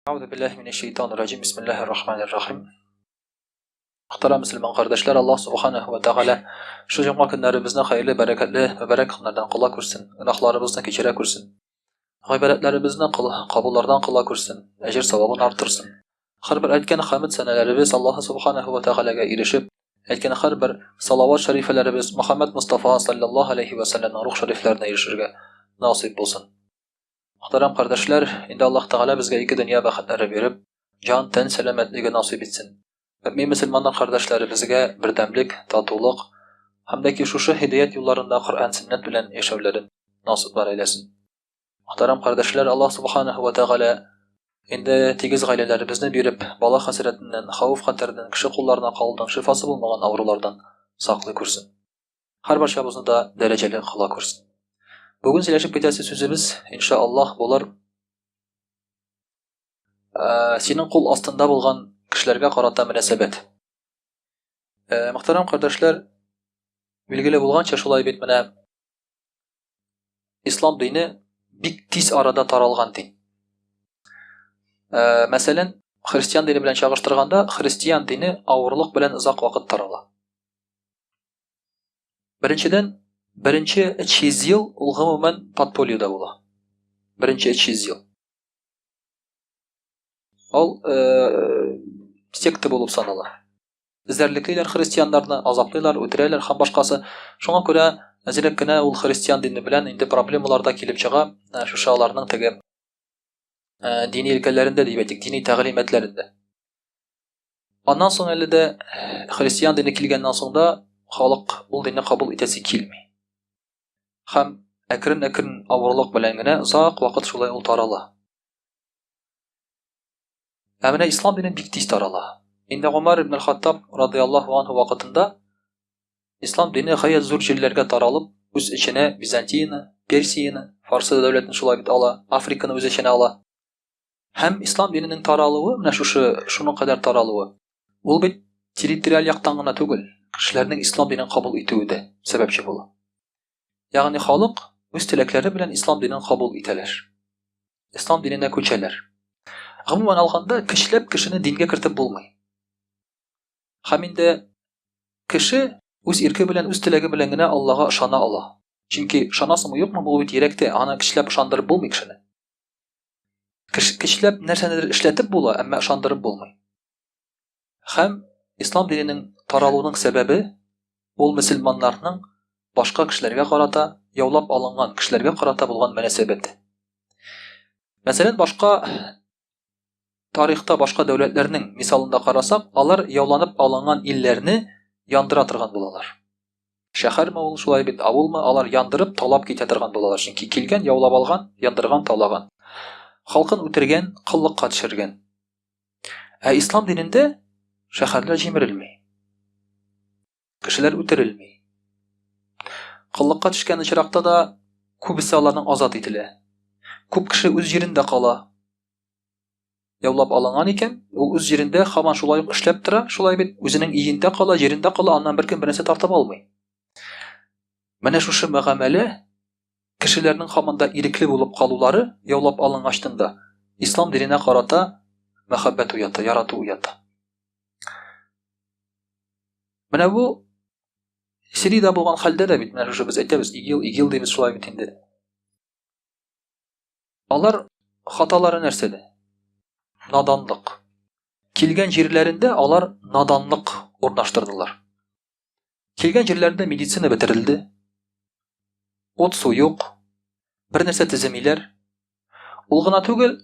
Euzu billahi mineşşeytanirracim. Bismillahirrahmanirrahim. Muhterem Müslüman kardeşler, Allah Subhanahu ve Teala şu cuma günlerimizni hayırlı, bereketli, mübarek günlerden kıla kılsın. Günahlarımızdan keçire kılsın. Gayberetlerimizni kabullardan kıla kılsın. Ecir sevabını artırsın. Her bir etken hamd senelerimiz Allah Subhanahu ve Teala'ya erişip, etken her bir salavat şerifelerimiz Muhammed Mustafa sallallahu aleyhi ve sellem'in ruh şeriflerine erişirge nasip olsun. Muhterem kardeşler, indi Allah Teala bizge iki dünya bəxtləri verip, can, ten, selametligi nasip etsin. Mümin Müslümanlar kardeşlerimizge birdemlik, tatuluk, hamdaki şuşu hidayet yollarında Kur'an sünnet bilen yaşavların nasiplar eylesin. Muhterem kardeşler, Allah Subhanahu ve Teala indi tegiz gaylelerimizni berip, bala hasretinden, havuf xatardan, kişi kullarına kaldan, şifası bulmagan avrulardan saklı kursun. Her barşabızını da dereceli kıla kursun. Bugün sileşip ketesi sözümüz inşallah bolar senin kul astında bulgan kişilerge karata münasebet. Muhterem kardeşler, bilgili bulgança şulay bitmene İslam dini bik tiz arada taralgan din. Mesela Hristiyan dini bilen çağıştırganda Hristiyan dini avırlık bilen uzak vakit tarala. Birinci 300 yıl gumumen podpoliyada bola. Birinci 300 yıl. Al sekte bolup sanala. Izerlikliler Hristiyanlarını azaplılar, ötüreyler, ham başkası. Şuna göre azirepkine ul Hristiyan dini bilen indi problemalarda kelip çığa şu şağlarının tege dini ilkelerinde deybedik, dini təğlimetlerinde. Ondan sonra elde de Hristiyan dini kilgenden sonra halk ul dini kabul etesi kilmi. Hem ekrin avurluk bilengine uzak vakit şulay ul tarala. Emine İslam dinin bik tiz tarala. İndi Ömer ibn al-Hattab radıyallahu anhu vakitinde İslam dini hayat zor yerlerge taralıp üz içine Bizantiyini, Persiyini, Farsı devletini şulay bit ala, Afrika'nı üz içine ala. Hem İslam dininin taralığı, mine şunun kadar taralığı. Ul bit territorial yaktangına tügül, kişilerinin İslam dinini kabul etüğü de sebepçi bulu. Yani halk üz tilekleri bilen İslam dinini kabul eteler. İslam dinine köçeler. Gumuman alganda kişilep kişini dinge kırtıp bulmay. Haminde kişi üz irki bilen üz tilegi bilengine Allah'a şana ala. Çünkü şanası mı yok mu bu bit yerekte ana kişilep şandırıp bulmay kişini. Kişilep nersenedir işletip bula ama şandırıp bulmay. Hem İslam dininin taralığının sebebi bol Müslümanlarının başka kişilerge karata, yavlap alıngan kişilerge karata bulgan münasebeti. Mesela başka tarihte başka devletlerinin misalında karasak, alar yavlanıp alıngan illerini yandıratırgan bulalar. Şehir mi ol, şulay bit avul mu, alar yandırıp talap ketetirgan bulalar. Çünkü kilgen, yavlap algan, yandırgan, talagan. Halkın ütirgen, kıllık katışırgen. İslam dininde şehirler cimirilmey. Kişiler ütirilmey. Kıllık katışken içirakta da kubisi alarının azat etile. Kub kişi üz yerinde kala. Yavlap alıngan iken, o üz yerinde haman şulay işlep tıra, şulay bit üzünün iyinde kala, yerinde kala, andan birkin birisi tartıp almay. Mene şu megameli, kişilerinin hamanda irikli bulup kaluları yavlap alıngaçtığında İslam dinine karata mehabbet uyata, yaratı uyata. Mene bu Sirida bulgan halde de bitmene şu biz etemiz, İgil deyimiz şulay bitinde. Onlar hataları nersede? Nadanlık. Kilgen yerlerinde alar nadanlık ornaştırdılar. Kilgen yerlerinde medisine bitirildi. Ot su yok. Bir nerse tizimiler. Ulguna tügül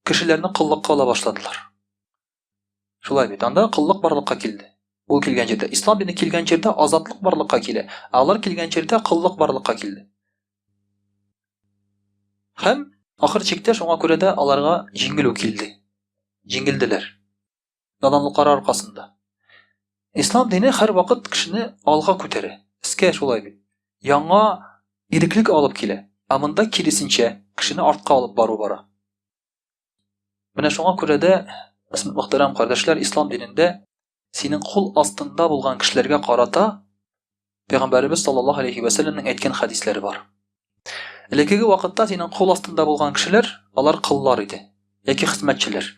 kişilerini kıllıkka ala başladılar. Şulay bit. Anda kıllık barlıkka kildi. Bu kilgen yerde. İslam dini kilgen yerde azatlık barlıkka kile. Alar kilgen yerde kıllık barlıkka kildi. Hem ahır çekte şuna göre de alarga jingil okildi. Jingildiler. Nadanlıklar arkasında. İslam dini her vakit kişini alga kötere. İske şulay bit. Yanga iriklik alıp kile. Amında kilisinçe kişini artka alıp baru bara. Mine şuna göre de muhterem kardeşler İslam dininde senin kul astında bulgan kişilerge karata Peygamberimiz sallallahu aleyhi ve sellem'in etken hadisleri var. Elekegi vakitte senin kul astında bulgan kişiler alar kıllar idi. яки хезмәтчеләр.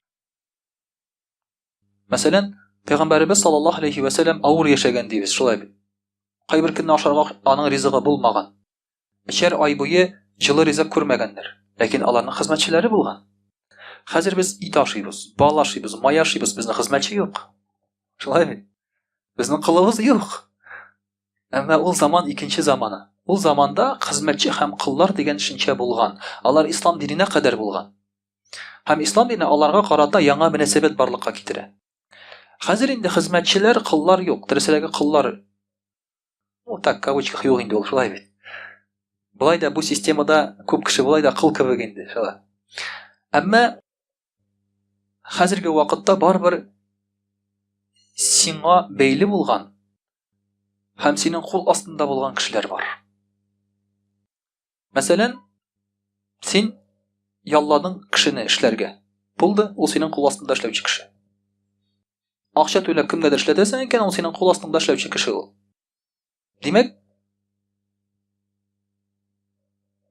Мәсәлән, Пәйгамбәрбез саллаллаһу алейхи ва сәллям авыр яшәгән дибез, шулай бит. Кайбер көнне ашарга аның ризыгы булмаган. 3 ай буе җылы ризык күрмәгәннәр, ләкин аларның хезмәтчеләре булган. Хәзер без ит ашыйбыз, бал ашыйбыз, май ашыйбыз, безнең хезмәтче юк. Шулай бит. Безнең кылыбыз юк. Әмма ул заман икенче заманы. Ул заманда хезмәтче һәм кыллар дигән төшенчә булган. Алар ислам диненә кадәр булган. Һәм ислам дине аларга карата яңа мөнәсәбәт барлыкка китерә. Хәзер инде хезмәтчеләр, кыллар юк. Дөресрәге кыллар. Так, кавычках юк инде ул, шулай бит. Булай да бу системада күп кеше булай да кыл кебек инде, шулай. Әмма хәзерге вакытта барбер сиңа бәйле булган һәм синең кул астында булган кешеләр бар. Мәсәлән, син ялладың кешене эшләргә. Булды, ул синең кул астында эшләүче кеше. Акча түләп кемгәдер эшләтәсең икән, ул синең кул астында эшләүче кеше ул. Димәк,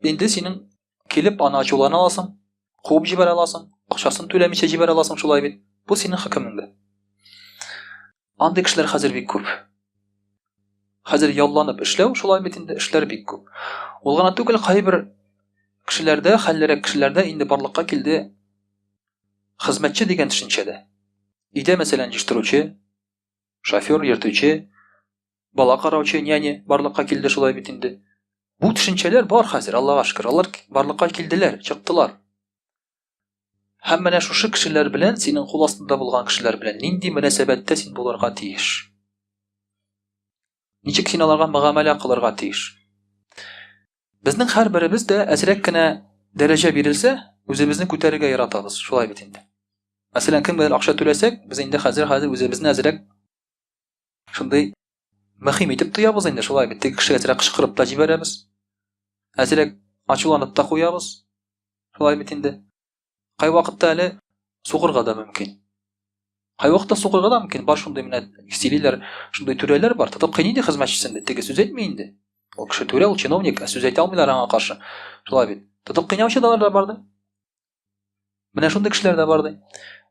инде синең килеп аны ачулана аласың, куып җибәрә аласың, акчасын түләмичә җибәрә аласың, шулай бит. Бу синең хөкемеңдә. Андый кешеләр хәзер бик күп. Хәзер ялланып эшләү, шулай бит инде эшләр бик күп. Ул гына түгел, кайбер кешеләрдә, хәллерәк кешеләрдә инде барлыкка килде хезмәтче дигән төшенчәдә. Өйдә мәсәлән җиштыручы, шофер, йөртүче, бала караучы, няня барлыкка килде, шулай бит инде. Бу төшенчәләр бар хәзер, Аллаһка шөкер. Алар барлыкка килделәр, чыктылар. Һәм менә шушы кешеләр белән, синең кул астында булган кешеләр белән нинди мөнәсәбәттә син булырга тиеш? Ничек син аларга мөгамәлә кылырга тиеш? Безнең һәрберебез дә әзрәк кенә дәрәҗә бирелсә, үзебезне күтәрергә яратабыз, шулай бит инде. Мәсәлән, кемгәдер акча түләсәк, без инде хәзер үзебезне әзрәк шундый мөһим итеп тоябыз инде, шулай бит. Теге кешегә әзрәк кычкырып та җибәрәбез. Әзрәк ачуланып та куябыз. Шулай бит инде. Кай вакытта әле сугырга да мөмкин. Кай вакытта сугырга да мөмкин. Бар шундый менә стилиләр, шундый түрәләр бар. Тотып кыйный инде хезмәтчесен, теге сүз әйтми инде. Ул кеше түрә, ул чиновник, сүз әйтә алмыйлар аңа каршы. Шулай бит. Тотып кыйнаучылар да барды. Менә шундый кешеләр дә барды.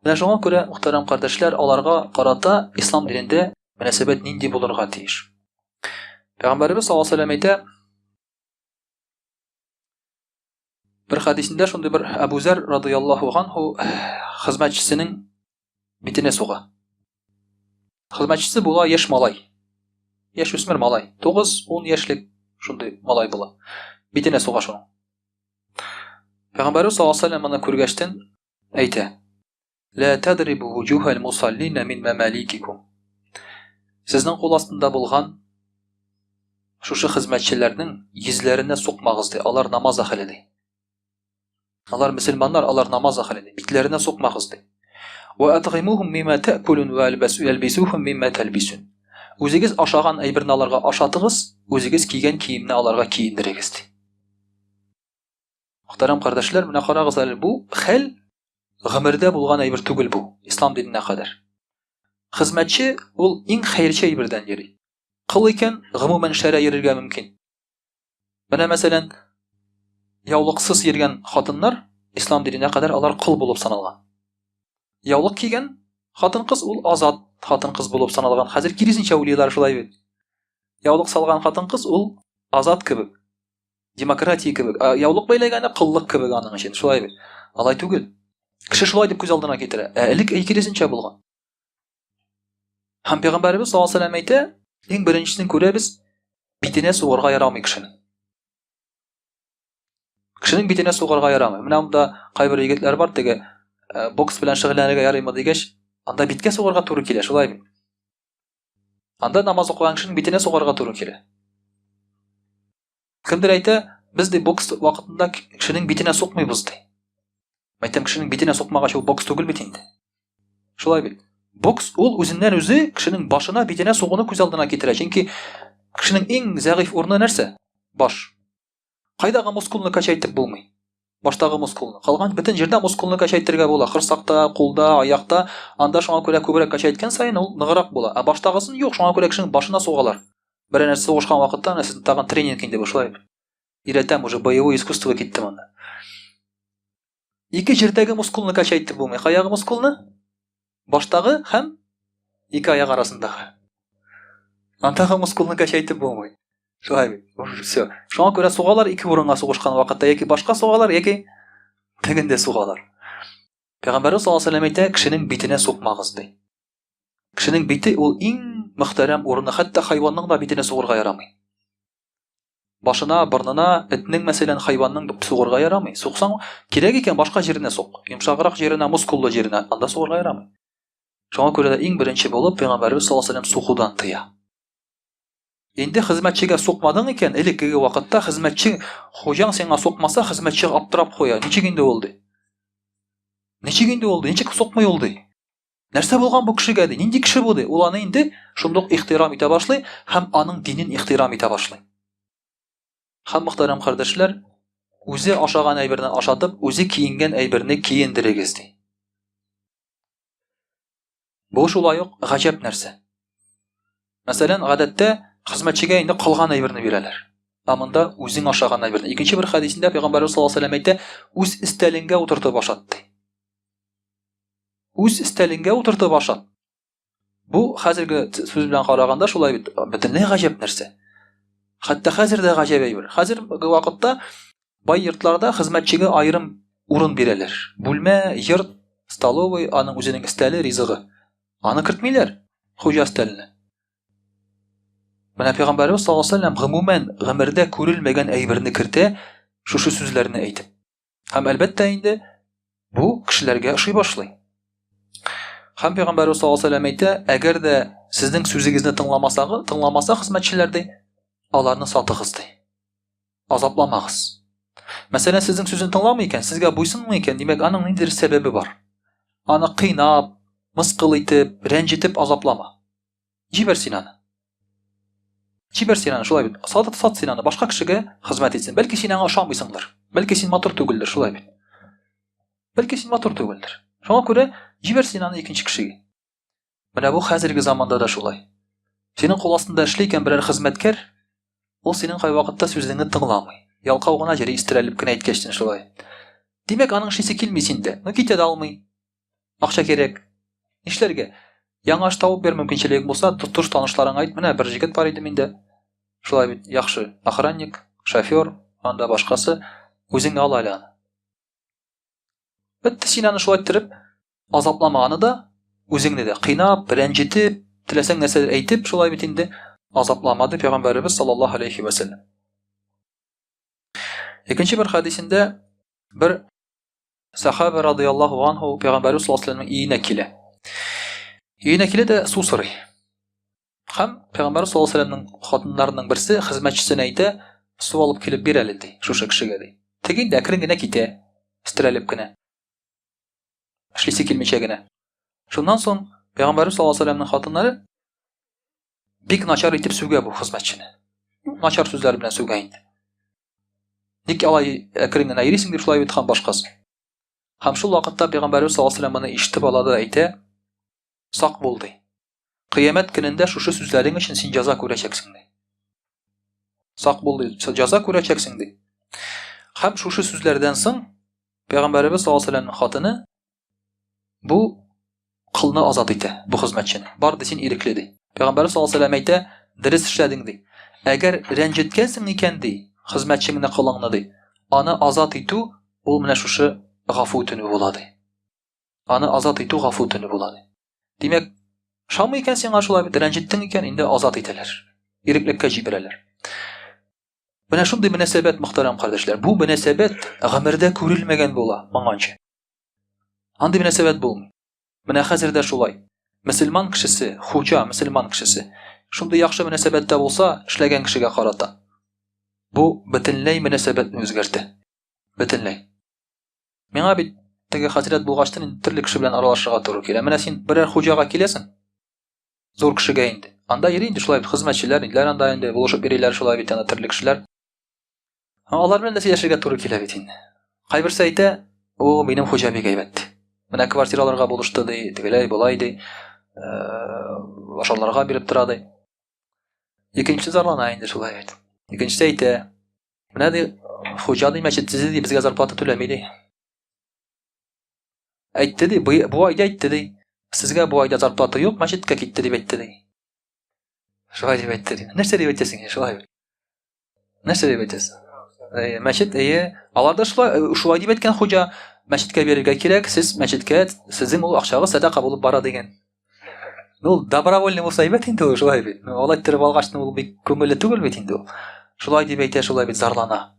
Менә шуңа күрә, мөхтәрәм кардәшләр, аларга карата ислам динендә мөнәсәбәт нинди булырга тиеш. Пәйгамбәрбез саллаллаһу алейһи ва сәллям әйтә, бер хадисендә шундый бер Абу Зар радиллаһу анһу хезмәтчесенең битенә суга. Хезмәтчесе була яшь малай. Яшь үсмер малай. 9-10 яшьлек шундый малай була. Битенә суга шуның. Пәйгамбәрбез саллаллаһу алейһи ва сәллям аны күргәчтән әйтә: "Ла тадрибу вуҗухал мусаллина мин мамаликикум." Сезнең кул астында булган шушы хезмәтчеләрнең йөзләренә сукмагыз ди. Алар намаз әһле ди. Алар мөселманнар, алар намаз әһле ди. Битләренә сукмагыз ди. Ва атгымухум мимма таъкулун ва ялбисухум мимма талбисун. Үзегез ашаган әйберне аларга ашатыгыз, үзегез кигән киемне аларга киендерегез ди. Мөхтәрәм кардәшләр, менә карагыз әле, бу хәл гомердә булган әйбер түгел бу, ислам диненә кадәр. Хезмәтче ул иң хәйрче әйбердән йөри. Кыл икән, гомумән шәрә йөрергә мөмкин. Менә мәсәлән, яулыксыз йөргән хатыннар ислам диненә кадәр алар кыл булып саналган. Яулык кигән хатын-кыз ул азат хатын-кыз булып саналган. Хәзер киресенчә уйлыйлар, шулай бит. Яулык салган хатын-кыз ул азат кебек, демократия кебек. Яулык бәйләгәне кыллык кебек аның өчен, шулай бит. Алай түгел. Кеше шулай дип күз алдына китерә. Элек киресенчә булган. Һәм Пәйгамбәрбез саллаллаһу алейһи ва сәллям әйтә, иң беренчесен күрәбез, битенә сугарга ярамый кешенең. Кешенең битенә сугарга ярамый. Менә монда кайбер егетләр бар, теге бокс белән шөгыльләнергә ярыймы дигәч, анда биткә сугарга туры килә, шулай бит. Анда намаз укыган кешенең битенә сугарга туры килә. Кемдер әйтә, без ди бокс вакытында кешенең битенә сукмыйбыз ди. Мәйтәм, кешенең битенә сукмагач ул бокс түгел бит инде. Шулай бит. Бокс ул үзеннән үзе кешенең башына битенә сугуны күз алдына китерә. Чөнки кешенең иң зәгыйф урыны нәрсә? Баш. Кайдагы мускулны качайтып булмый. Баштагы мускулны. Калган бөтен җирдә мускулны качайтырга була. Кырсакта, кулда, аякта, анда шуңа күрә күбрәк качайткан сайын ул ныгырак була. Баштагысын юк, шуңа күрә кешенең башына сугалар. Бер нәрсә сугышкан вакытта, нәрсә тагын тренинг инде бу, шулай. Өйрәтәм, уже боевое искусство китте монда. Ике җирдәге мускулны кача итеп булмый. Каягы мускулны? Баштагы һәм ике аяк арасындагы. Антагы мускулны кача итеп булмый. Шулай бит. Всё. Шуңа күрә сугалар ике урынга сугышкан вакытта яки башка сугалар, яки тегендә сугалар. Пәйгамбәрбез саллаллаһу алейһи ва сәллям әйтә, кешенең битенә сукмагыз ди. Кешенең бите ул иң мөхтәрәм урыны, хәтта хайванның да битенә сугырга ярамый. Башына, борнына, этнең мәсәлән хайванның сугырга ярамый. Суксаң, кирәк икән башка җиренә сук. Йомшаграк җиренә, мускуллы җиренә, анда сугырга ярамый. Шуңа күрә дә иң беренче булып Пәйгамбәрбез саллаллаһу алейһи ва сәллям сукудан тыя. Инде хезмәтчегә сукмадың икән, элеккеге вакытта хезмәтче хуҗаң сиңа сукмаса, хезмәтче аптырап куя. Ничек инде ул ди? Ничек инде ул ди? Ничек сукмый ул ди? Нәрсә булган бу кешегә ди? Нинди кеше бу ди? Ул аны инде шундук ихтирам итә башлый һәм аның динен ихтирам итә башлый. Һәм мөхтәрәм кардәшләр, үзе ашаган әйберне ашатып, үзе киенгән әйберне киендерегез ди. Бу шулай ук гаҗәп нәрсә. Мәсәлән, гадәттә хезмәтчегә инде калган әйберне бирәләр. Амында үзең ашаган әйберне. Икенче бер хадисендә Пәйгамбәрбез саллаллаһу алейһи ва сәллям әйтә, үз истәлеңгә утыртып ашат ди. Үз истәлеңгә утыртып ашат. Бу хәзерге сүз белән караганда шулай бит, бөтенләй гаҗәп нәрсә. Хәтта хәзер дә гаҗәп әйбер. Хәзерге вакытта бай йортларда хезмәтчегә аерым урын бирәләр. Бүлмә, йорт, столовый, аның үзенең истәле, ризыгы. Аны кертмиләр, хуҗа истәленә. Менә Пәйгамбәрбез саллаллаһу алейһи ва сәллям гомумән гомердә күрелмәгән әйберне кертә, шушы сүзләрне әйтеп. Һәм әлбәттә инде бу кешеләргә ошый башлый. Һәм Пәйгамбәрбез саллаллаһу алейһи ва сәллям әйтә, әгәр дә сезнең сүзегезне тыңламаса хезмәтчеләр ди, аларны сатыгыз ди. Азапламагыз. Мәсәлән, сезнең сүзен тыңламый икән, сезгә буйсынмый икән, димәк, аның ниндидер сәбәбе бар. Аны кыйнап, мыскыл итеп, рәнҗетеп азаплама. Җибәр син аны. Җибәр син аны, шулай бит. Сат син аны, башка кешегә хезмәт итсен. Бәлки син аңа ошамыйсыңдыр. Бәлки син матур түгелдер, шулай бит. Бәлки син матур түгелдер. Шуңа күрә җибәр син аны икенче кешегә. Менә бу хәзерге заманда да шулай. Синең кул астында эшли икән берәр хезмәткәр, ул синең кайвакытта сүзеңне тыңламый. Ялкау гына җире истерәлеп кенә әйткәчтен шулай. Димәк, аның шисе килми синдә. Ну китә дә алмый. Акча кирәк. Нишләргә? Яңа эш табып бер мөмкинчелеге булса, тотыш танышларыңа әйт, менә бер җегет бар иде миндә. Шулай бит, яхшы охранник, шофер, анда башкасы, үзең ал әле аны. Бетте, син аны шулай иттереп азапламаганы да, үзеңне дә кыйнап, рәнҗетеп, теләсәң нәрсә әйтеп, шулай бит инде азапламады Пәйгамбәрбез саллаллаһу алейһи ва сәллям. Икенче бер хадисендә бер сахаба радиллаһу анһу Пәйгамбәрбез саллаллаһу алейһи ва сәллямның өенә килә. Өенә килә дә су сорый. Һәм Пәйгамбәрбез саллаллаһу алейһи ва сәллямның хатыннарының берсе хезмәтчесенә әйтә, су алып килеп бир әле ди, шушы кешегә ди. Теге дә әкрен генә китә, истерәлеп кенә. Эшлисе килмичә генә. Шуннан соң Пәйгамбәрбез саллаллаһу алейһи ва сәллямның хатыннары бик начар итеп сүгә бу хезмәтчене. Начар сүзләр белән сүгә инде. Ник алай әкрен генә йөрисең дип шулай бит һәм башкасы. Һәм шул вакытта Пәйгамбәрбез саллаллаһу алейһи ва сәллям аны ишетеп ала да әйтә, сак бул ди. Кыямәт көнендә шушы сүзләрең өчен син җәза күрәчәксең ди. Сак бул ди, җәза күрәчәксең ди. Һәм шушы сүзләрдән соң Пәйгамбәрбез саллаллаһу алейһи ва сәллямның хатыны бу кылны азат итә, бу хезмәтчене. Бар ди, син ирекле ди. Пәйгамбәрбез саллаллаһу алейһи ва сәллям әйтә, дөрес эшләдең ди. Әгәр рәнҗеткәнсең икән ди, хезмәтчеңне кылыңны ди. Аны азат итү ул менә шушы гафу үтенү була ди. Аны азат итү гафу үтенү була ди. Димәк, шамы икән сиңа шулай бит, рәнҗеттең икән, инде азат итәләр. Иреклеккә җибәрәләр. Менә шундый мөнәсәбәт, мөхтәрәм кардәшләр, бу мөнәсәбәт гомердә күрелмәгән була моңанчы. Андый мөнәсәбәт булмый. Менә хәзердә шулай. Мөселман кешесе, хуҗа, мөселман кешесе, шундый яхшы мөнәсәбәттә булса, эшләгән кешегә карата, бу бөтенләй мөнәсәбәтне үзгәртә. Бөтенләй. Миңа бит теге хәзрәт булгачтан төрле кеше белән аралашырга туры килә. Менә син берәр хуҗага киләсең, зур кешегә инде. Анда йөри инде шулай бит хезмәтчеләр, инде анда инде булышып йөриләр шулай бит анда төрле кешеләр. Алар белән дә сөйләшергә туры килә бит инде. Кайберсе әйтә, о, минем хуҗа бик әйбәт. Менә квартираларга булышты ди, тегеләй булай ди. Ашарларга биреп тора ди. Икенче зарлана инде шулай бит. Икенче әйтә, менә ди хуҗа ди мәчеттә ди безгә зарплата түләми ди. Әйтте ди, бу айда әйтте ди. Сезгә бу айда зарплата юк, мәчеткә китте дип әйтте ди. Шулай дип әйтте ди. Нәрсә дип әйтәсең, шулай. Нәрсә дип әйтәсең? Мәчет, алар да шулай дип әйткән хуҗа, мәчеткә бирергә кирәк, сез мәчеткә сезнең ул акчагы садака булып бара дигән. Ну, добровольный булса әйбәт инде ул, шулай бит. Алай иттереп алгачны ул бик күңелле түгел бит инде ул. Шулай дип әйтә, шулай бит зарлана.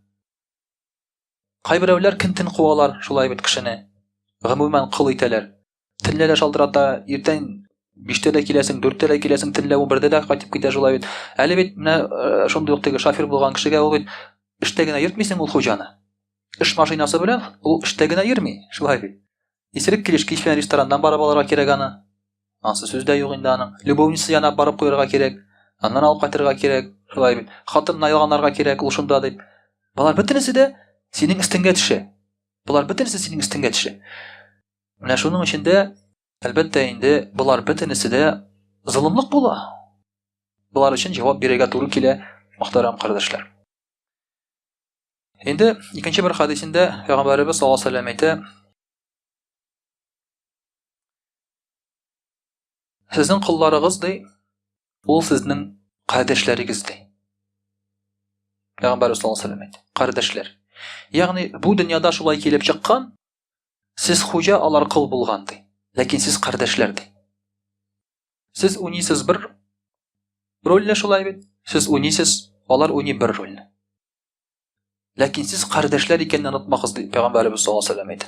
Кайберәүләр кинтен куалар, шулай бит кешене. Гомумән кыл итәләр. Төнлә шалтырата, иртән 5-тә дә киләсең, 4-тә дә киләсең, төнлә 11-дә дә кайтып китә, шулай бит. Әле бит менә шундый ук теге шофер булган кешегә ул бит эштә генә йөртмисең ул хуҗаны. Эш машинасы белән ул эштә генә йөрми, шулай бит. Исерек килеш кичен ресторандан барып алырга кирәк аны. Ансы сүздә юк инде аның. Любовница янап барып куярга кирәк. Аннан алып кайтырга кирәк, шулай бит. Хатынны ялганарга кирәк ул шунда дип. Булар бөтенесе дә синең истеңгә төшә. Булар бөтенесе синең истеңгә төшә. Менә шуның өчен дә әлбәттә инде булар бөтенесе дә зулымлык була. Булар өчен җавап бирергә туры килә, мөхтәрәм кардәшләр. Инде икенче бер хадисендә Пәйгамбәрбез саллаллаһу алейһи ва сәллям әйтә: Сезнең кулларыгыз ди, ул сезнең кардәшләрегез ди. Пәйгамбәрбез саллаллаһу алейһи ва сәллям әйтә: Кардәшләр. Ягъни бу дөньяда шулай килеп чыккан, сез хуҗа, алар кыл булган ди. Ләкин сез кардәшләр ди. Сез уйныйсыз бер рольне, шулай бит. Сез уйныйсыз, алар уйный бер рольне. Ләкин сез кардәшләр икәнне онытмагыз ди, Пәйгамбәрбез саллаллаһу алейһи ва сәллям әйтә.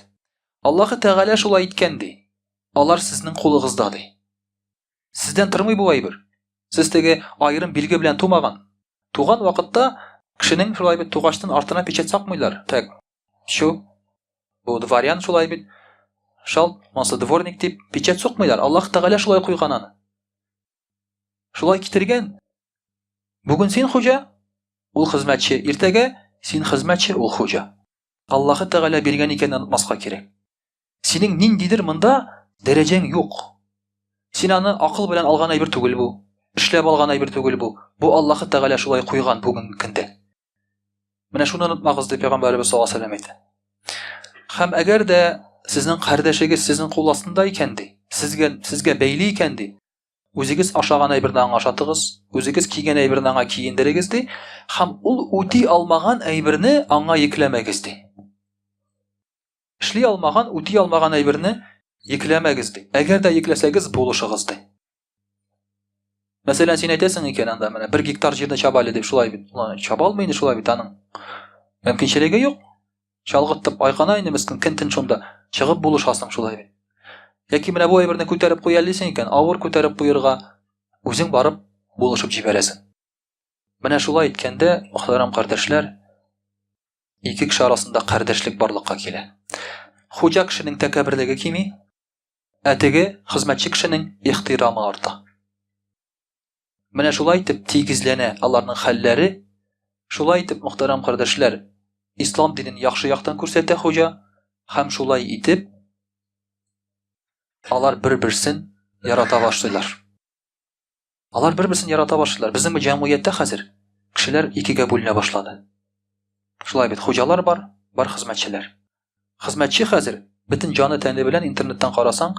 Аллаһы Тәгалә шулай әйткән ди. Алар сезнең кулыгызда ди. Сездән тормый бу әйбер. Сез теге аерым билге белән тумаган. Туган вакытта кешенең шулай бит тугачтан артына печать сакмыйлар. Так. Шу. Бу дворян шулай бит. Шал, монсы дворник дип печать сукмыйлар. Аллаһ Тәгалә шулай куйган аны. Шулай китергән. Бүген син хуҗа, ул хезмәтче, иртәгә син хезмәтче, ул хуҗа. Аллаһы Тәгалә биргән икәнен онытмаска кирәк. Синең ниндидер монда дәрәҗәң юк. Син аны акыл белән алган әйбер түгел бу. Эшләп алган әйбер түгел бу. Бу Аллаһы Тәгалә шулай куйган бүгенге көндә. Менә шуны онытмагыз дип Пәйгамбәрбез саллаллаһу алейһи ва сәллям әйтә. Һәм әгәр дә сезнең кардәшегез сезнең кул астында икән ди, сезгә бәйле икән ди, үзегез ашаган әйберне аңа ашатыгыз, үзегез кигән әйберне аңа киендерегез ди, һәм ул үти алмаган әйберне аңа йөкләмәгез ди. Эшли алмаган, үти алмаган әйберне йөкләмәгез ди. Әгәр дә йөкләсәгез, булышыгыз ди. Мәсәлән, син әйтәсең икән анда менә 1 гектар җирне чабалы дип, шулай бит. Чаба алмый инде, шулай бит аның. Мөмкинчелеге юк. Чалгытып айкана инде мескен кентен шунда чыгып булышасың, шулай бит. Яки менә бу әйберне күтәреп куя алсың икән, авыр күтәреп куярга, үзең барып булышып җибәрәсең. Менә шулай иткәндә, мөхтәрәм кардәшләр, ике кеше арасында кардәшлек барлыкка килә. Хуҗа кешенең тәкәбберлеге кими, әтеге хезмәтче кешенең ихтирамы арта. Менә шулай итеп тигезләнә аларның хәлләре. Шулай итеп, мөхтәрәм кардәшләр, ислам динен яхшы яктан күрсәтә хуҗа, һәм шулай итеп алар бер-берсен ярата башлыйлар. Алар бер-берсен ярата башлыйлар. Безнең җәмгыятьтә хәзер кешеләр икегә бүленә башлады. Шулай бит, хуҗалар бар, хезмәтчеләр. Хезмәтче хәзер бөтен җаны тәне белән интернеттан карасаң,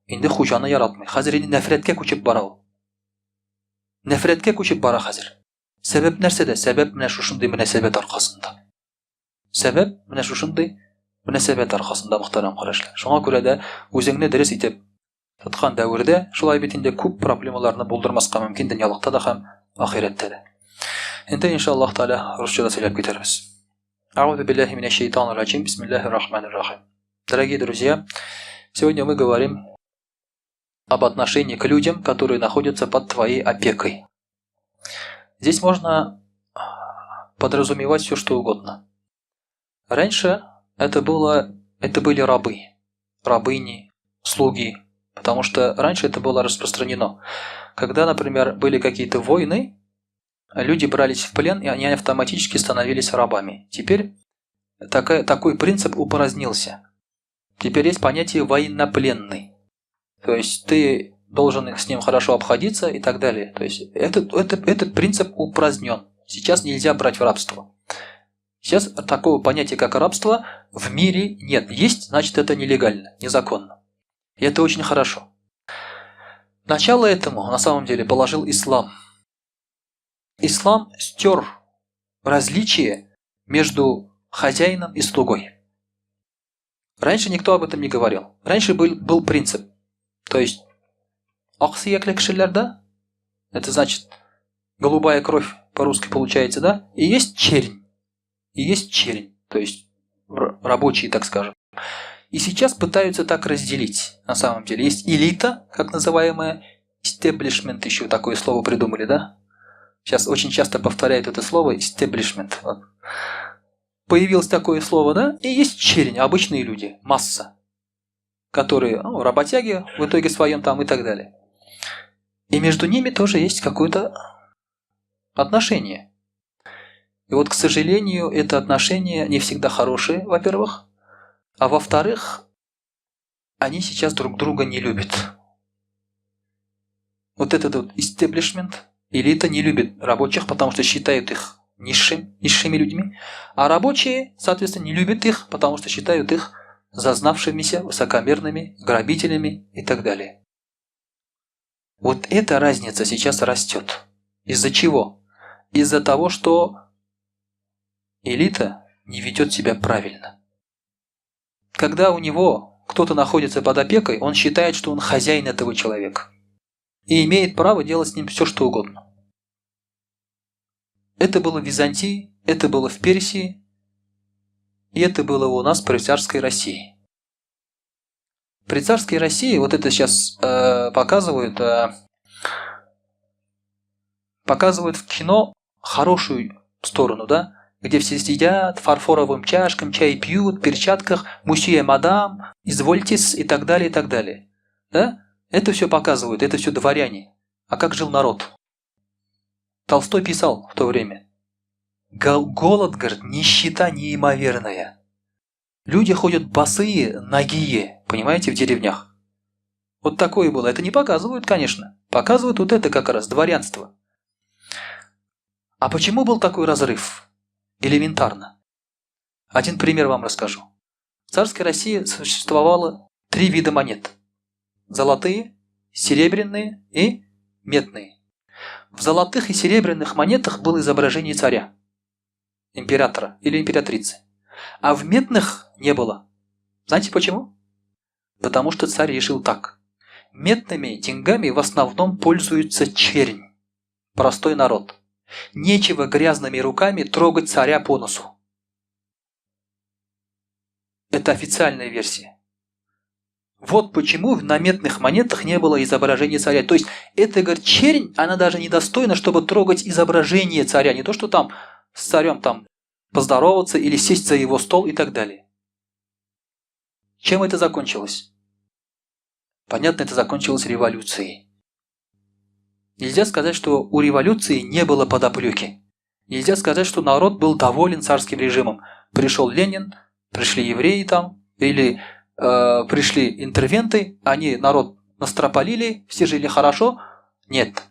инде хуҗаны яратмый. Хәзер инде нәфрәткә күчеп бара ул. Нәфрәткә күчеп бара хәзер. Сәбәп нәрсәдә? Сәбәп менә шушындый мөнәсәбәт аркасында. Сәбәп менә шушындый мөнәсәбәт аркасында, мөхтәрәм кардәшләр. Шуңа күрә дә үзеңне дөрес итеп тоткан дәврдә шулай бит инде күп проблемаларны булдырмаска мөмкин, дөньялыкта да һәм ахирәттә дә. Инде иншаллаһ тааля русчада сөйләп китәрбез. Аузу биллахи минаш шайтанир раджим. Бисмиллахир рахманир рахим. Дорогие друзья, сегодня мы говорим об отношении к людям, которые находятся под твоей опекой. Здесь можно подразумевать все, что угодно. Раньше это были рабы, рабыни, слуги, потому что раньше это было распространено. Когда, например, были какие-то войны, люди брались в плен, и они автоматически становились рабами. Теперь такой принцип упразднился. Теперь есть понятие военнопленный. То есть ты должен с ним хорошо обходиться и так далее. То есть этот принцип упразднен. Сейчас нельзя брать в рабство. Сейчас такого понятия, как рабство, в мире нет. Есть, значит, это нелегально, незаконно. И это очень хорошо. Начало этому, на самом деле, положил ислам. Ислам стер различие между хозяином и слугой. Раньше никто об этом не говорил. Раньше был принцип. То есть, ақсүйеклі кішілер, да? Это значит, голубая кровь по-русски получается, да? И есть чернь. И есть чернь. То есть, рабочие, так скажем. И сейчас пытаются так разделить. На самом деле, есть элита, как называемая, establishment, еще такое слово придумали, да? Сейчас очень часто повторяют это слово establishment. Вот. Появилось такое слово, да? И есть чернь, обычные люди, масса, которые, работяги в итоге своем там и так далее. И между ними тоже есть какое-то отношение. И вот, к сожалению, это отношение не всегда хорошее, во-первых, а во-вторых, они сейчас друг друга не любят. Вот этот вот establishment, элита не любит рабочих, потому что считают их низшими людьми, а рабочие, соответственно, не любят их, потому что считают их зазнавшимися, высокомерными, грабителями и так далее. Вот эта разница сейчас растет. Из-за чего? Из-за того, что элита не ведет себя правильно. Когда у него кто-то находится под опекой, он считает, что он хозяин этого человека и имеет право делать с ним все, что угодно. Это было в Византии, это было в Персии, и это было у нас при царской России. При царской России, вот это сейчас показывают в кино хорошую сторону, да, где все сидят, фарфоровым чашкам, чай пьют, в перчатках, мусье, мадам, извольтесь и так далее, и так далее. Да? Это все показывают, это все дворяне. А как жил народ? Толстой писал в то время. Голод, говорит, нищета неимоверная. Люди ходят босые, нагие, понимаете, в деревнях. Вот такое было. Это не показывают, конечно. Показывают вот это как раз, дворянство. А почему был такой разрыв? Элементарно. Один пример вам расскажу. В царской России существовало 3 вида монет. Золотые, серебряные и медные. В золотых и серебряных монетах было изображение царя, императора или императрицы. А в медных не было. Знаете почему? Потому что царь решил так. Медными деньгами в основном пользуется чернь, простой народ. Нечего грязными руками трогать царя по носу. Это официальная версия. Вот почему на медных монетах не было изображения царя. То есть, эта, говорит, чернь, она даже недостойна, чтобы трогать изображение царя. Не то, что там с царем там поздороваться или сесть за его стол и так далее. Чем это закончилось? Понятно, это закончилось революцией. Нельзя сказать, что у революции не было подоплеки. Нельзя сказать, что народ был доволен царским режимом. Пришел Ленин, пришли евреи там, или пришли интервенты, они народ настропалили, все жили хорошо. Нет.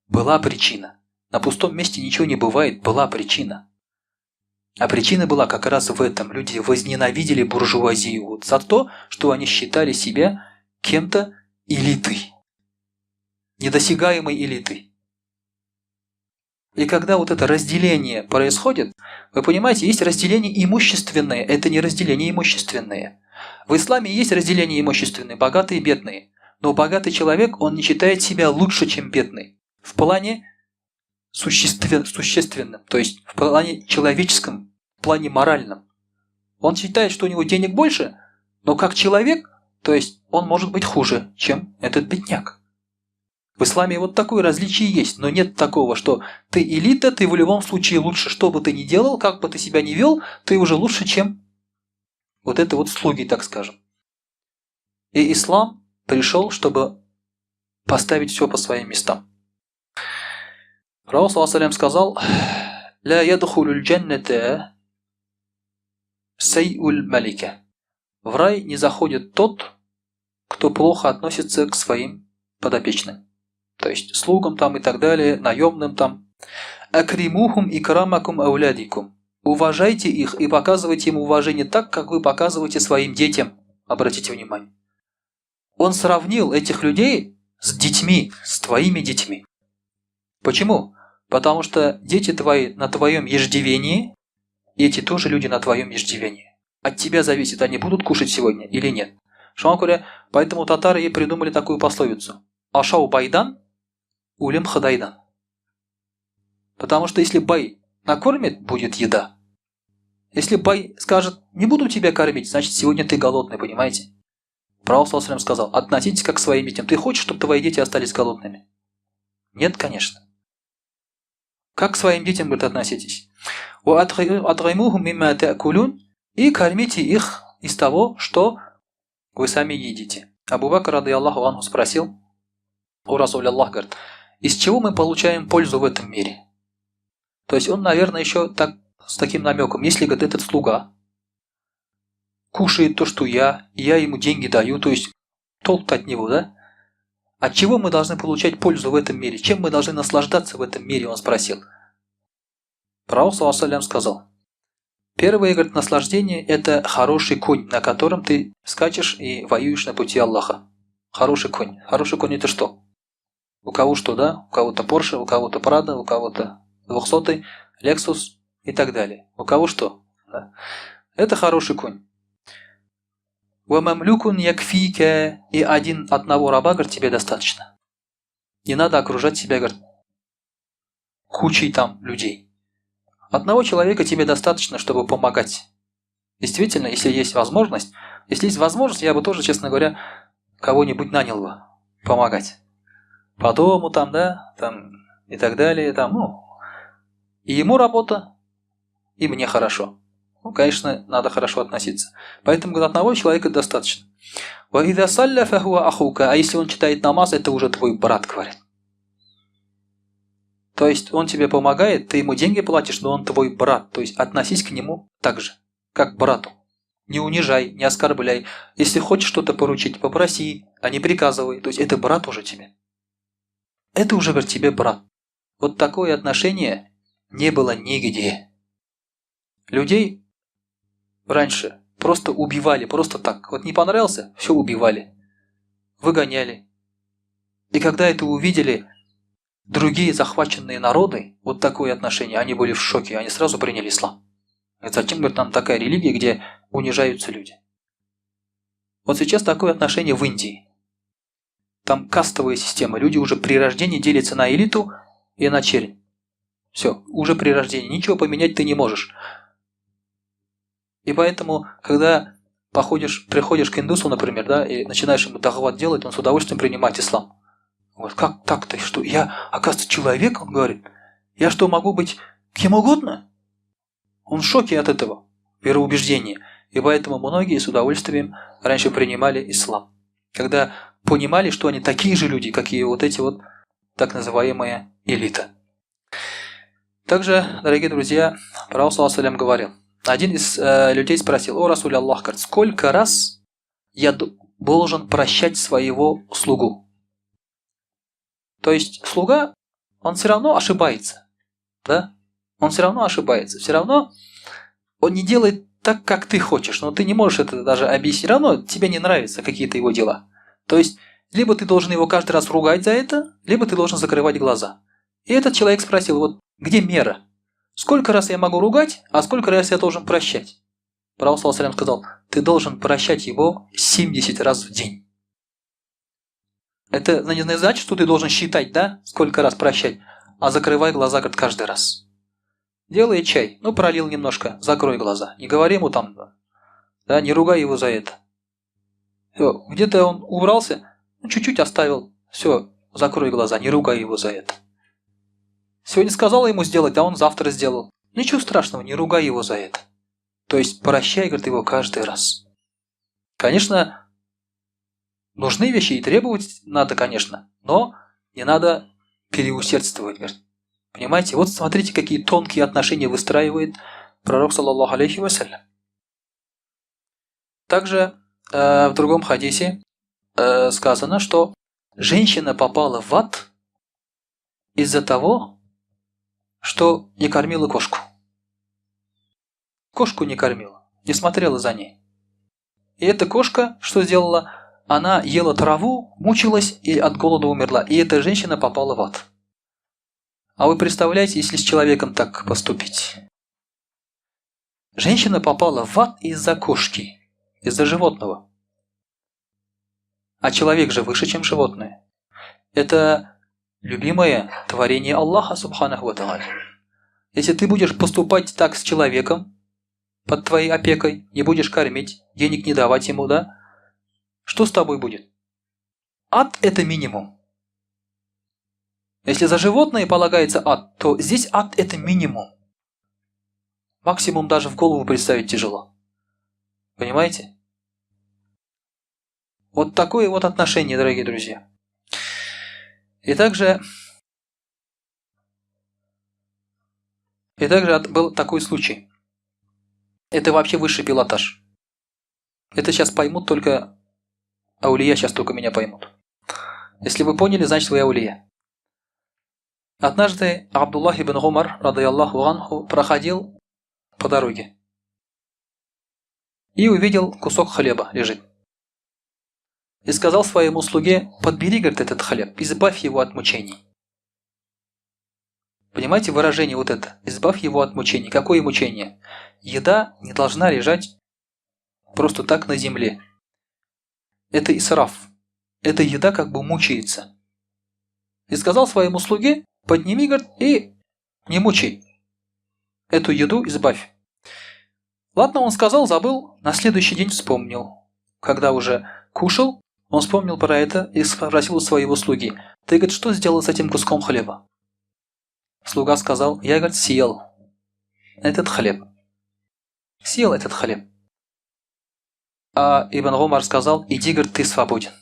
Была причина. На пустом месте ничего не бывает, была причина. А причина была как раз в этом. Люди возненавидели буржуазию вот за то, что они считали себя кем-то элитой. Недосягаемой элитой. И когда вот это разделение происходит, вы понимаете, есть разделение имущественное, это не разделение имущественное. В исламе есть разделение имущественное, богатые и бедные. Но богатый человек, он не считает себя лучше, чем бедный. В плане существенном, то есть в плане человеческом, в плане моральном. Он считает, что у него денег больше, но как человек, то есть он может быть хуже, чем этот бедняк. В исламе вот такое различие есть, но нет такого, что ты элита, ты в любом случае лучше, что бы ты ни делал, как бы ты себя ни вел, ты уже лучше, чем вот это вот слуги, так скажем. И ислам пришел, чтобы поставить все по своим местам. Пророк ﷺ сказал: «Ля ядхулюль джанната сай'уль малика». В рай не заходит тот, кто плохо относится к своим подопечным. То есть слугам там и так далее, наемным там. Акримухум икрамакум аулядикум. уважайте их и показывайте им уважение так, как вы показываете своим детям. Обратите внимание. Он сравнил этих людей с детьми, с твоими детьми. Почему? Потому что дети твои на твоем иждивении, и эти тоже люди на твоем иждивении. От тебя зависит, они будут кушать сегодня или нет. Шамакуре, поэтому татары и придумали такую пословицу. Ашау байдан, улем хадайдан. Потому что если бай накормит, будет еда. Если бай скажет, не буду тебя кормить, значит сегодня ты голодный, понимаете? Пророк ﷺ сказал, относитесь как к своим детям. Ты хочешь, чтобы твои дети остались голодными? Нет, конечно. Как к своим детям, говорит, относитесь? И кормите их из того, что вы сами едите. Абу Бакр, рады Аллаху анху, спросил у Расуля Аллах, говорит, из чего мы получаем пользу в этом мире? То есть он, наверное, еще так, с таким намеком, если, говорит, этот слуга кушает то, что я, и я ему деньги даю, то есть толк-то от него, да? От чего мы должны получать пользу в этом мире? Чем мы должны наслаждаться в этом мире, он спросил. Пророк ﷺ сказал, первое, говорит, наслаждение – это хороший конь, на котором ты скачешь и воюешь на пути Аллаха. Хороший конь. Хороший конь – это что? У кого что, да? У кого-то Porsche, у кого-то Prado, у кого-то 200-й, Lexus и так далее. У кого что? Да. Это хороший конь. «Вамамлюкун якфика» и одного раба, говорит, тебе достаточно. Не надо окружать себя, говорит, кучей там людей. Одного человека тебе достаточно, чтобы помогать. Действительно, если есть возможность, я бы тоже, честно говоря, кого-нибудь нанял бы помогать. По дому там, да, там и так далее, там, ну. И ему работа, и мне хорошо. Ну, конечно, надо хорошо относиться. Поэтому, говорит, одного человека достаточно. А если он читает намаз, это уже твой брат, говорит. То есть он тебе помогает, ты ему деньги платишь, но он твой брат. То есть относись к нему так же, как к брату. Не унижай, не оскорбляй. Если хочешь что-то поручить, попроси, а не приказывай. То есть это брат уже тебе. Это уже, говорит, тебе брат. Вот такое отношение не было нигде. Людей раньше просто убивали, просто так. Вот не понравился, все убивали. Выгоняли. И когда это увидели другие захваченные народы, вот такое отношение, они были в шоке, они сразу приняли ислам. Зачем, говорит, нам такая религия, где унижаются люди? Вот сейчас такое отношение в Индии. Там кастовая система, люди уже при рождении делятся на элиту и на чернь. Все, уже при рождении, ничего поменять ты не можешь. И поэтому, когда приходишь к индусу, например, да, и начинаешь ему дахват делать, он с удовольствием принимает ислам. Вот как так-то, что я, оказывается, человек, он говорит, я что, могу быть кем угодно? Он в шоке от этого вероубеждения. И поэтому многие с удовольствием раньше принимали ислам. Когда понимали, что они такие же люди, как и вот эти вот так называемая элита. Также, дорогие друзья, Пророк ﷺ говорил, один из людей спросил, о Расуль Аллах, говорит, сколько раз я должен прощать своего слугу? То есть слуга, он все равно ошибается, да? Он все равно ошибается, все равно он не делает так, как ты хочешь, но ты не можешь это даже объяснить, все равно тебе не нравятся какие-то его дела. То есть, либо ты должен его каждый раз ругать за это, либо ты должен закрывать глаза. И этот человек спросил, вот где мера? Сколько раз я могу ругать, а сколько раз я должен прощать? Пророк ﷺ сказал, ты должен прощать его 70 раз в день. Это не значит, что ты должен считать, да, сколько раз прощать, а закрывай глаза, говорит, каждый раз. Делай чай, ну пролил немножко, закрой глаза. Не говори ему там, да, не ругай его за это. Все, где-то он убрался, ну, чуть-чуть оставил, все, закрой глаза, не ругай его за это. Сегодня сказал ему сделать, а он завтра сделал. Ничего страшного, не ругай его за это. То есть прощай, говорит, его каждый раз. Конечно, нужны вещи и требовать надо, конечно, но не надо переусердствовать, говорит. Понимаете, вот смотрите, какие тонкие отношения выстраивает пророк, саллаллаху алейхи вассалям. Также в другом хадисе сказано, что женщина попала в ад из-за того, что не кормила кошку. кошку не кормила, не смотрела за ней. И эта кошка что сделала? Она ела траву, мучилась и от голода умерла. И эта женщина попала в ад. А вы представляете, если с человеком так поступить? Женщина попала в ад из-за кошки, из-за животного. А человек же выше, чем животное. Это любимое творение Аллаха, субханаху ва тааля. Если ты будешь поступать так с человеком, под твоей опекой, не будешь кормить, денег не давать ему, да? Что с тобой будет? Ад – это минимум. Если за животное полагается ад, то здесь ад – это минимум. Максимум даже в голову представить тяжело. Понимаете? Вот такое вот отношение, дорогие друзья. И также был такой случай. Это вообще высший пилотаж. Это сейчас поймут только аулия, сейчас только меня поймут. Если вы поняли, значит вы аулия. Однажды Абдуллах ибн Умар, радайаллаху анху, проходил по дороге и увидел кусок хлеба лежит. И сказал своему слуге: подбери, говорит, этот хлеб, избавь его от мучений. Понимаете выражение вот это? Избавь его от мучений. Какое мучение? Еда не должна лежать просто так на земле. Это исраф. Эта еда как бы мучается. И сказал своему слуге: подними, говорит, и не мучай. Эту еду избавь. Ладно, он сказал, забыл, на следующий день вспомнил. Когда уже кушал, он вспомнил про это и спросил у своего слуги: ты, говорит, что сделал с этим куском хлеба? Слуга сказал: я, говорит, съел этот хлеб. Съел этот хлеб. А Ибн Умар сказал: иди, говорит, ты свободен.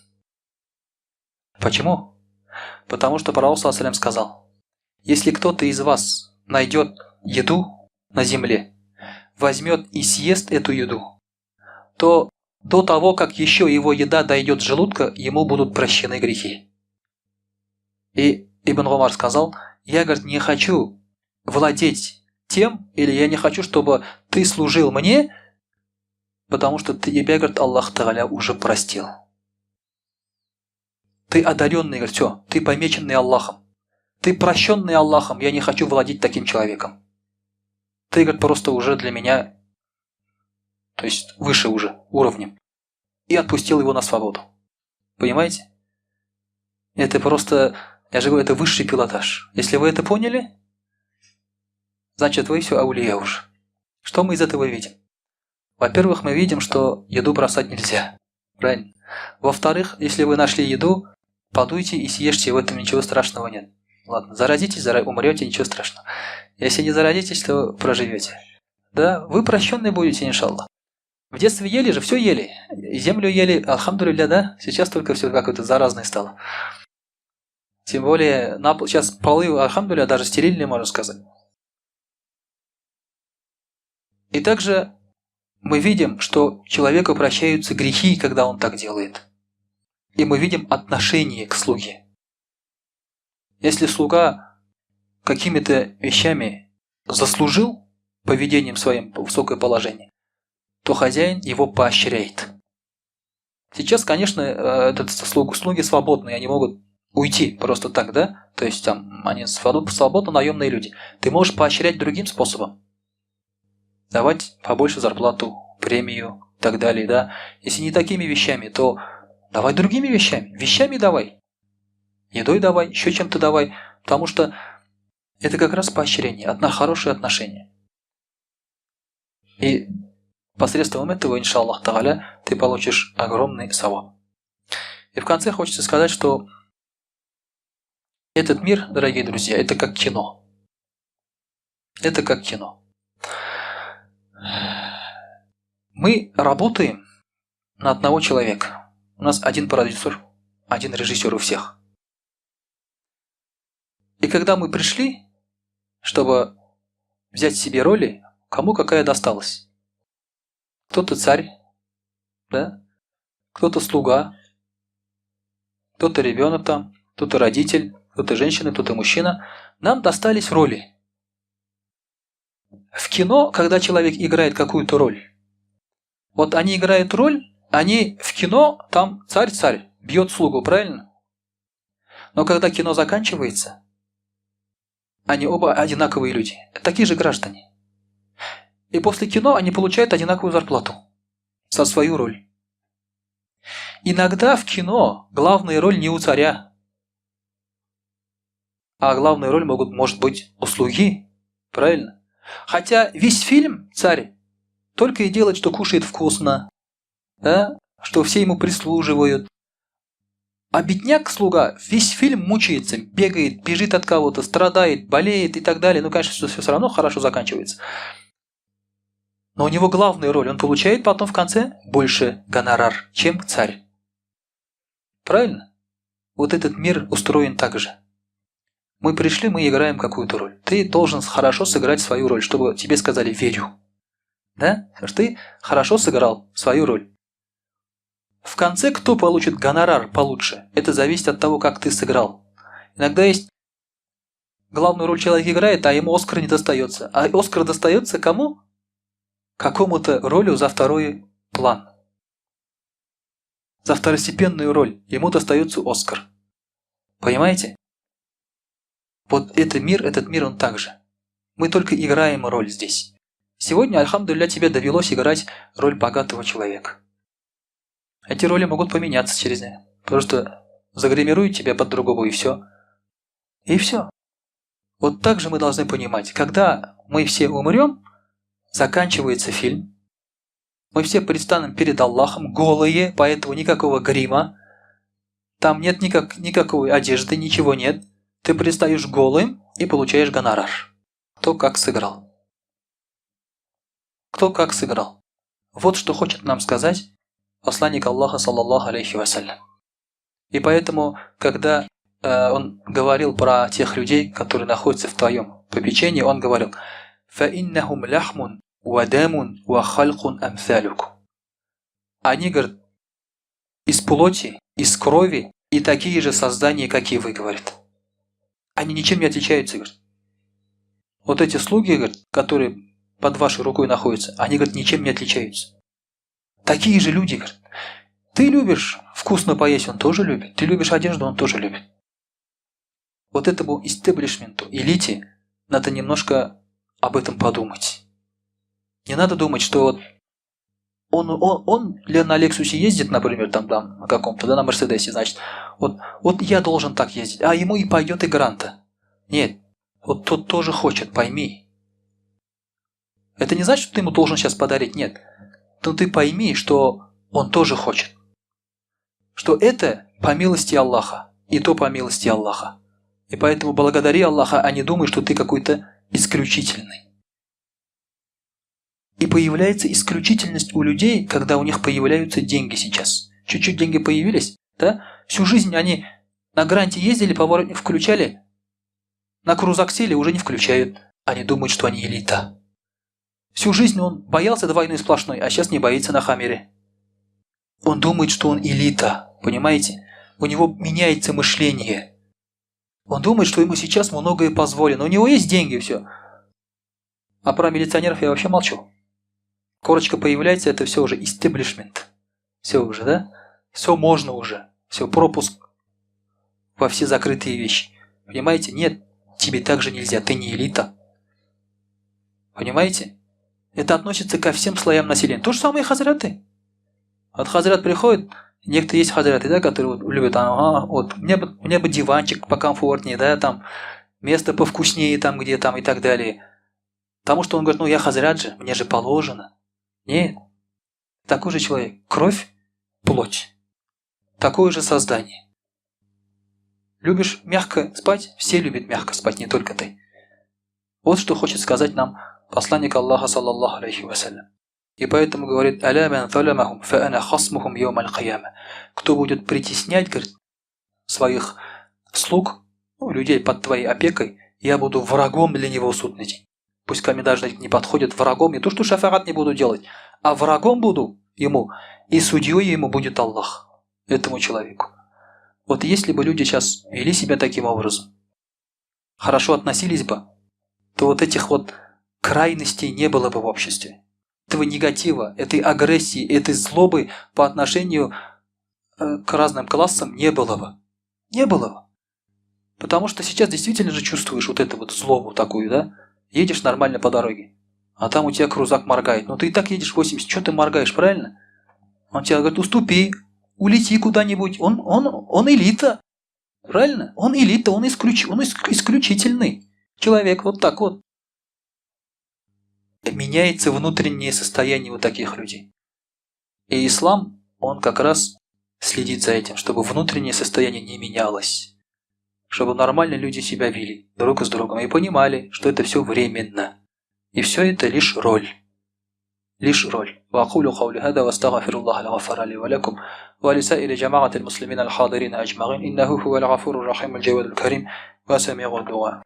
Почему? Потому что пророк саллаллаху алейхи ва саллям сказал: если кто-то из вас найдет еду на земле, возьмет и съест эту еду, то до того, как еще его еда дойдет с желудка, ему будут прощены грехи. И Ибн Умар сказал: я, говорит, не хочу владеть тем, или я не хочу, чтобы ты служил мне, потому что тебя, говорит, Аллах Тааля уже простил. Ты одаренный, говорит, все, ты помеченный Аллахом. Ты прощенный Аллахом, я не хочу владеть таким человеком. Ты, говорит, просто уже для меня, то есть выше уже уровнем. И отпустил его на свободу. Понимаете? Это просто, я же говорю, это высший пилотаж. Если вы это поняли, значит вы все аулия уже. Что мы из этого видим? Во-первых, мы видим, что еду бросать нельзя. Правильно? Во-вторых, если вы нашли еду, подуйте и съешьте, в этом ничего страшного нет. Ладно, заразитесь, умрете, ничего страшного. Если не заразитесь, то проживете. Да, вы прощенные будете, иншаллах. В детстве ели же, все ели. Землю ели, альхамдулилля, да? Сейчас только все как-то заразное стало. Тем более, сейчас полы, альхамдулилля, даже стерильные, можно сказать. И также мы видим, что человеку прощаются грехи, когда он так делает. И мы видим отношение к слуге. Если слуга какими-то вещами заслужил поведением своим высокое положение, то хозяин его поощряет. Сейчас, конечно, слуги свободные, они могут уйти просто так, да? То есть там они свободно наемные люди. Ты можешь поощрять другим способом. Давать побольше зарплату, премию и так далее, да? Если не такими вещами, то давай другими вещами. Вещами давай. Едой давай, еще чем-то давай. Потому что это как раз поощрение, хорошие отношения. И посредством этого, иншаллах тааля, ты получишь огромный саваб. И в конце хочется сказать, что этот мир, дорогие друзья, это как кино. Это как кино. Мы работаем на одного человека. У нас один продюсер, один режиссер у всех. И когда мы пришли, чтобы взять себе роли, кому какая досталась. Кто-то царь, да? Кто-то слуга, кто-то ребенок там, кто-то родитель, кто-то женщина, кто-то мужчина. Нам достались роли. В кино, когда человек играет какую-то роль, вот они играют роль, они в кино, там царь бьет слугу, правильно? Но когда кино заканчивается, они оба одинаковые люди, такие же граждане. И после кино они получают одинаковую зарплату за свою роль. Иногда в кино главная роль не у царя, а главная роль может быть у слуги, правильно? Хотя весь фильм царь только и делает, что кушает вкусно, да? Что все ему прислуживают. А бедняк-слуга весь фильм мучается, бегает, бежит от кого-то, страдает, болеет и так далее. Ну, конечно, все равно хорошо заканчивается. Но у него главная роль, он получает потом в конце больше гонорар, чем царь. Правильно? Вот этот мир устроен так же. Мы пришли, мы играем какую-то роль. Ты должен хорошо сыграть свою роль, чтобы тебе сказали «верю». Да? Что ты хорошо сыграл свою роль. В конце кто получит гонорар получше? Это зависит от того, как ты сыграл. Иногда есть главную роль человек играет, а ему Оскар не достается. А Оскар достается кому? Какому-то ролю за второй план. За второстепенную роль ему достается Оскар. Понимаете? Вот этот мир он так же. Мы только играем роль здесь. Сегодня, альхамдулилля, тебе довелось играть роль богатого человека. Эти роли могут поменяться через день. Просто загримируют тебя под другого и все. И все. Вот так же мы должны понимать, когда мы все умрем, заканчивается фильм, мы все предстанем перед Аллахом голые, поэтому никакого грима, там нет никакой одежды, ничего нет. Ты предстаешь голым и получаешь гонорар. Кто как сыграл. Кто как сыграл. Вот что хочет нам сказать посланник Аллаха, саллаллаху алейхи вассалям. И поэтому, когда он говорил про тех людей, которые находятся в твоем попечении, он говорил فَإِنَّهُمْ لَحْمٌ وَدَمٌ وَخَلْقٌ أَمْثَالُكُمْ. Они, говорят, из плоти, из крови и такие же создания, как и вы, говорят. Они ничем не отличаются, говорят. Вот эти слуги, говорят, которые под вашей рукой находятся, они, говорят, ничем не отличаются. Такие же люди, говорят. Ты любишь вкусно поесть, он тоже любит. Ты любишь одежду, он тоже любит. Вот этому истеблишменту, элите, надо немножко об этом подумать. Не надо думать, что вот он на Лексусе ездит, например, там на каком-то, да, на Мерседесе, значит, вот я должен так ездить, а ему и пойдет и гранта. Нет, вот тот тоже хочет, пойми. Это не значит, что ты ему должен сейчас подарить, нет. Но ты пойми, что он тоже хочет. Что это по милости Аллаха, и то по милости Аллаха. И поэтому благодари Аллаха, а не думай, что ты какой-то исключительный. И появляется исключительность у людей, когда у них появляются деньги сейчас. Чуть-чуть деньги появились, да? Всю жизнь они на гранте ездили, поворот не включали, на крузак сели, уже не включают. Они думают, что они элита. Всю жизнь он боялся двойной сплошной, а сейчас не боится на хаммере. Он думает, что он элита, понимаете? У него меняется мышление. Он думает, что ему сейчас многое позволено. У него есть деньги, все. А про милиционеров я вообще молчу. Корочка появляется, это все уже истеблишмент. Все уже, да? Все можно уже. Все, пропуск во все закрытые вещи. Понимаете? Нет, тебе так же нельзя, ты не элита. Понимаете? Это относится ко всем слоям населения. То же самое и хазраты. Вот хазрат приходит, некоторые есть хазраты, да, которые вот любят, вот, мне бы диванчик покомфортнее, да, там, место повкуснее там, где там и так далее. Потому что он говорит, ну я хазрат же, мне же положено. Нет. Такой же человек. Кровь, плоть. Такое же создание. Любишь мягко спать? Все любят мягко спать, не только ты. Вот что хочет сказать нам посланник Аллаха, саллаллаху алейхи вассалям. И поэтому говорит, «Аля ман заламахум, фа ана хасмухум йоум аль-кияма». Кто будет притеснять, говорит, своих слуг, людей под твоей опекой, я буду врагом для него в судный день. Пусть ко мне даже не подходят врагом, не то что шафарат не буду делать, а врагом буду ему, и судьей ему будет Аллах, этому человеку. Вот если бы люди сейчас вели себя таким образом, хорошо относились бы, то вот этих вот крайностей не было бы в обществе. Этого негатива, этой агрессии, этой злобы по отношению к разным классам не было бы. Не было бы. Потому что сейчас действительно же чувствуешь вот эту вот злобу такую, да? Едешь нормально по дороге, а там у тебя крузак моргает. Ну ты и так едешь 80, что ты моргаешь, правильно? Он тебе говорит, уступи, улети куда-нибудь. Он элита. Правильно? Он элита, он исключительный человек. Вот так вот. Меняется внутреннее состояние у таких людей. И ислам, он как раз следит за этим, чтобы внутреннее состояние не менялось. Чтобы нормально люди себя вели друг с другом и понимали, что это все временно. И все это лишь роль. ليش رول وأقول قولي هذا واستغفر الله الغفار لي ولكم ولسائر جماعة المسلمين الحاضرين أجمعين إنه هو الغفور الرحيم الجواد الكريم وسميع الدعاء